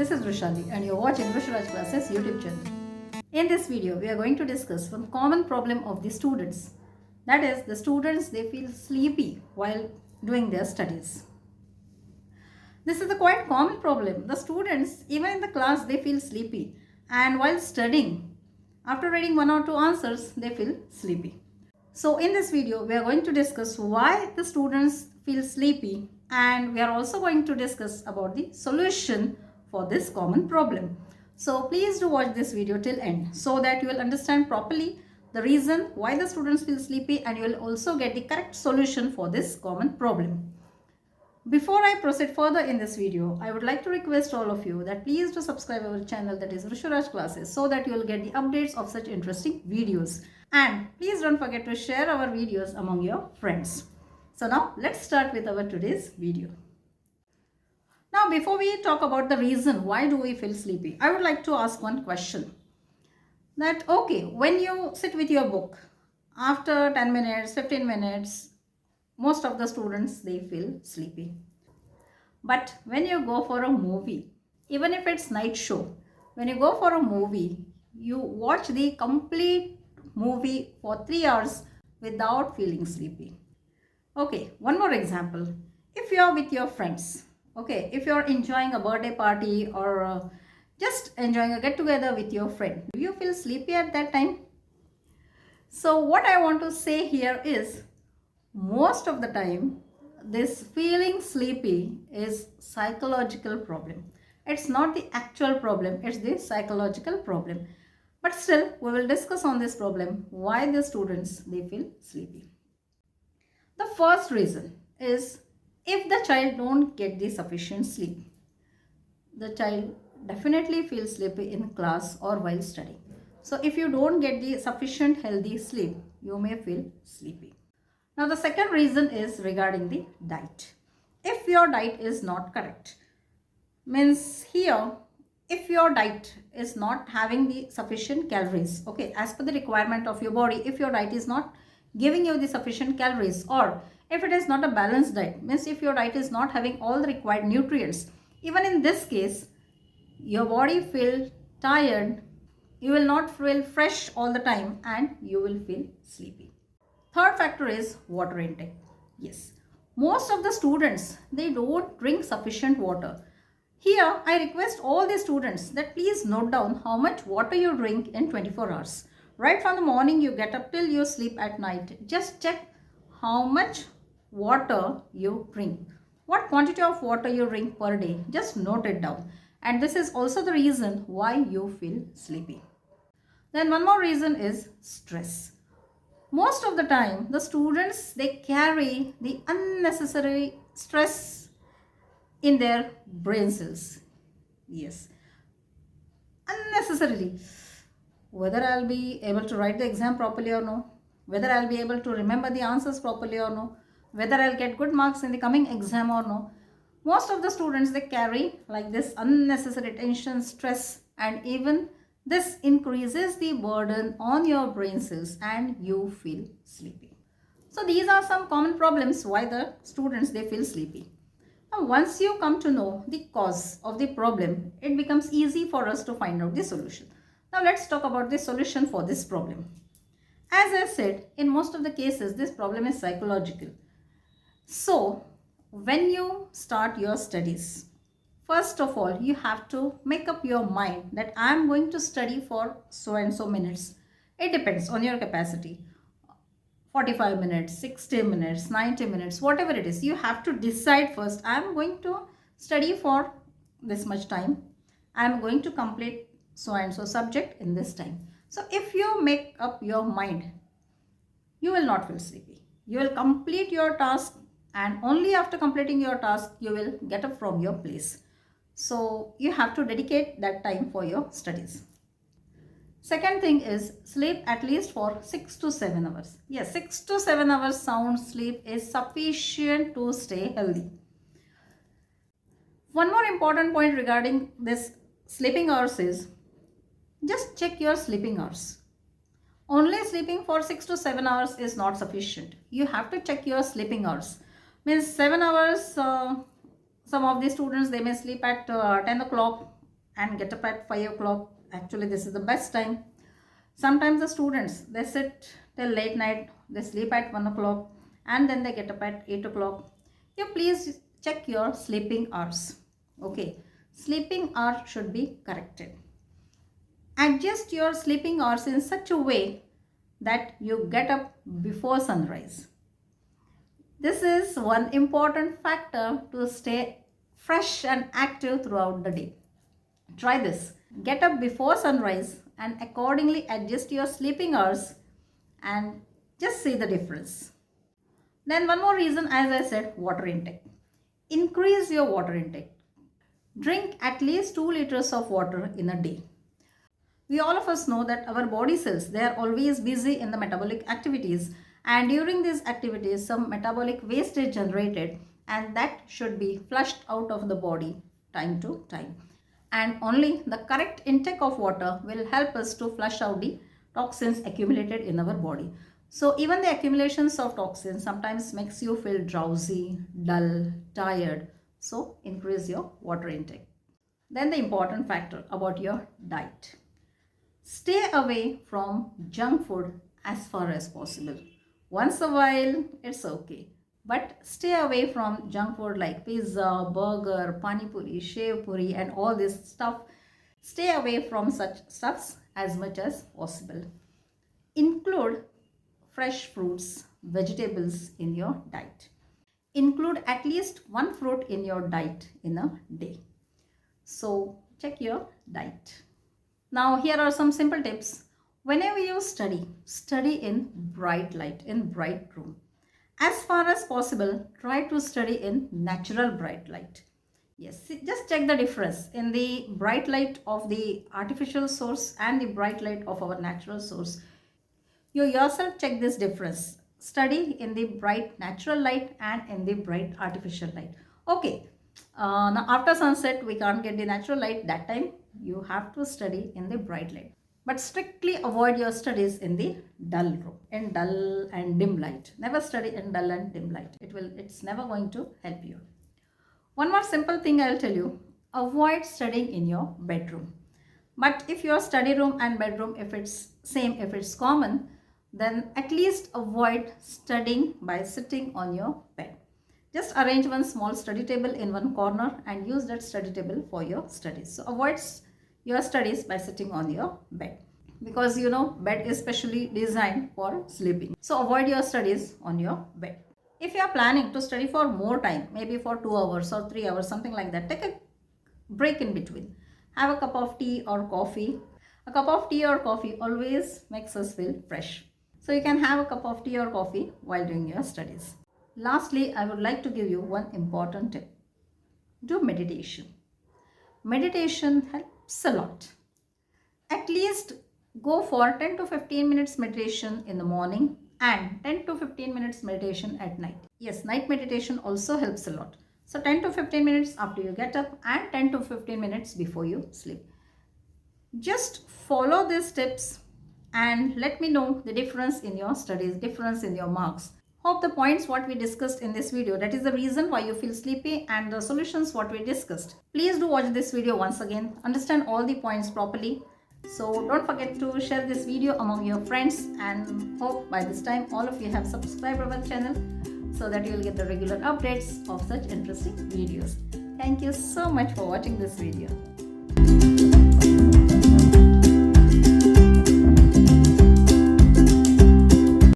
this is Rushali and you're watching Rushraj Classes YouTube channel. In this video, we are going to discuss one common problem of the students. That is, the students, they feel sleepy while doing their studies. This is a quite common problem. The students, even in the class, they feel sleepy, and while studying, after reading one or two answers, they feel sleepy. So in this video, we are going to discuss why the students feel sleepy, and we are also going to discuss about the solution for this common problem. So please do watch this video till end so that you will understand properly the reason why the students feel sleepy, and you will also get the correct solution for this common problem. Before I proceed further in this video, I would like to request all of you that please do subscribe our channel, that is Rushraj Classes, so that you will get the updates of such interesting videos. And please don't forget to share our videos among your friends. So now let's start with our today's video. Now before we talk about the reason why do we feel sleepy, I would like to ask one question. That okay, when you sit with your book, after 10 minutes, 15 minutes, most of the students, they feel sleepy. But when you go for a movie, even if it's night show, when you go for a movie, you watch the complete movie for 3 hours without feeling sleepy. Okay, one more example. If you are with your friends, okay, if you are enjoying a birthday party or just enjoying a get together with your friend, do you feel sleepy at that time? So what I want to say here is, most of the time this feeling sleepy is psychological problem. It's not the actual problem, it's the psychological problem. But still we will discuss on this problem, why the students, they feel sleepy. The first reason is, if the child don't get the sufficient sleep, the child definitely feels sleepy in class or while studying. So if you don't get the sufficient healthy sleep, you may feel sleepy. Now the second reason is regarding the diet. If your diet is not correct, means here, if your diet is not having the sufficient calories, okay, as per the requirement of your body, if your diet is not giving you the sufficient calories, or if it is not a balanced diet, means if your diet is not having all the required nutrients, even in this case, your body feel tired, you will not feel fresh all the time, and you will feel sleepy. Third factor is water intake. Yes, most of the students, they don't drink sufficient water. Here, I request all the students that please note down how much water you drink in 24 hours. Right from the morning you get up till you sleep at night. Just check how much water you drink. What quantity of water you drink per day. Just note it down. And this is also the reason why you feel sleepy. Then one more reason is stress. Most of the time, the students, they carry the unnecessary stress in their brain cells. Yes, unnecessarily. Whether I'll be able to write the exam properly or no, whether I'll be able to remember the answers properly or no, whether I'll get good marks in the coming exam or no. Most of the students, they carry like this unnecessary tension, stress, and even this increases the burden on your brain cells and you feel sleepy. So these are some common problems why the students, they feel sleepy. Now once you come to know the cause of the problem, it becomes easy for us to find out the solution. Now let's talk about the solution for this problem. As I said, in most of the cases, this problem is psychological. So when you start your studies, first of all, you have to make up your mind that I am going to study for so and so minutes. It depends on your capacity. 45 minutes, 60 minutes, 90 minutes, whatever it is. You have to decide first, I am going to study for this much time. I am going to complete so and so subject in this time. So if you make up your mind, you will not feel sleepy. You will complete your task, and only after completing your task, you will get up from your place. So you have to dedicate that time for your studies. Second thing is, sleep at least for 6 to 7 hours. Yes, 6 to 7 hours sound sleep is sufficient to stay healthy. One more important point regarding this sleeping hours is, just check your sleeping hours. Only sleeping for 6 to 7 hours is not sufficient. You have to check your sleeping hours. Means 7 hours, some of the students, they may sleep at 10 o'clock, and get up at 5 o'clock. Actually, this is the best time. Sometimes the students, they sit till late night, they sleep at 1 o'clock and then they get up at 8 o'clock. You please check your sleeping hours. Okay, sleeping hour should be corrected. Adjust your sleeping hours in such a way that you get up before sunrise. This is one important factor to stay fresh and active throughout the day. Try this. Get up before sunrise and accordingly adjust your sleeping hours and just see the difference. Then one more reason, as I said, water intake. Increase your water intake. Drink at least 2 liters of water in a day. We all of us know that our body cells, they are always busy in the metabolic activities, and during these activities some metabolic waste is generated and that should be flushed out of the body time to time. And only the correct intake of water will help us to flush out the toxins accumulated in our body. So even the accumulations of toxins sometimes makes you feel drowsy, dull, tired. So increase your water intake. Then the important factor about your diet. Stay away from junk food as far as possible. Once a while, it's okay. But stay away from junk food like pizza, burger, pani puri, shev puri and all this stuff. Stay away from such stuffs as much as possible. Include fresh fruits, vegetables in your diet. Include at least one fruit in your diet in a day. So check your diet. Now here are some simple tips. Whenever you study in bright light, in bright room. As far as possible, try to study in natural bright light. Yes, just check the difference in the bright light of the artificial source and the bright light of our natural source. You yourself check this difference. Study in the bright natural light and in the bright artificial light. Okay, now after sunset we can't get the natural light. That time you have to study in the bright light. But strictly avoid your studies in the dull room, in dull and dim light. Never study in dull and dim light. It's never going to help you. One more simple thing I'll tell you. Avoid studying in your bedroom. But if your study room and bedroom, if it's same, if it's common, then at least avoid studying by sitting on your bed. Just arrange one small study table in one corner and use that study table for your studies. So avoid your studies by sitting on your bed, because you know bed is specially designed for sleeping. So avoid your studies on your bed. If you are planning to study for more time, maybe for 2 hours or 3 hours, something like that, take a break in between. Have a cup of tea or coffee. A cup of tea or coffee always makes us feel fresh. So you can have a cup of tea or coffee while doing your studies. Lastly, I would like to give you one important tip. Do meditation. Meditation helps a lot. At least go for 10 to 15 minutes meditation in the morning and 10 to 15 minutes meditation at night. Yes, night meditation also helps a lot. So 10 to 15 minutes after you get up and 10 to 15 minutes before you sleep. Just follow these tips and let me know the difference in your studies, difference in your marks. Hope the points what we discussed in this video, that is the reason why you feel sleepy, and the solutions what we discussed. Please do watch this video once again. Understand all the points properly. So don't forget to share this video among your friends, and hope by this time all of you have subscribed our channel so that you will get the regular updates of such interesting videos. Thank you so much for watching this video.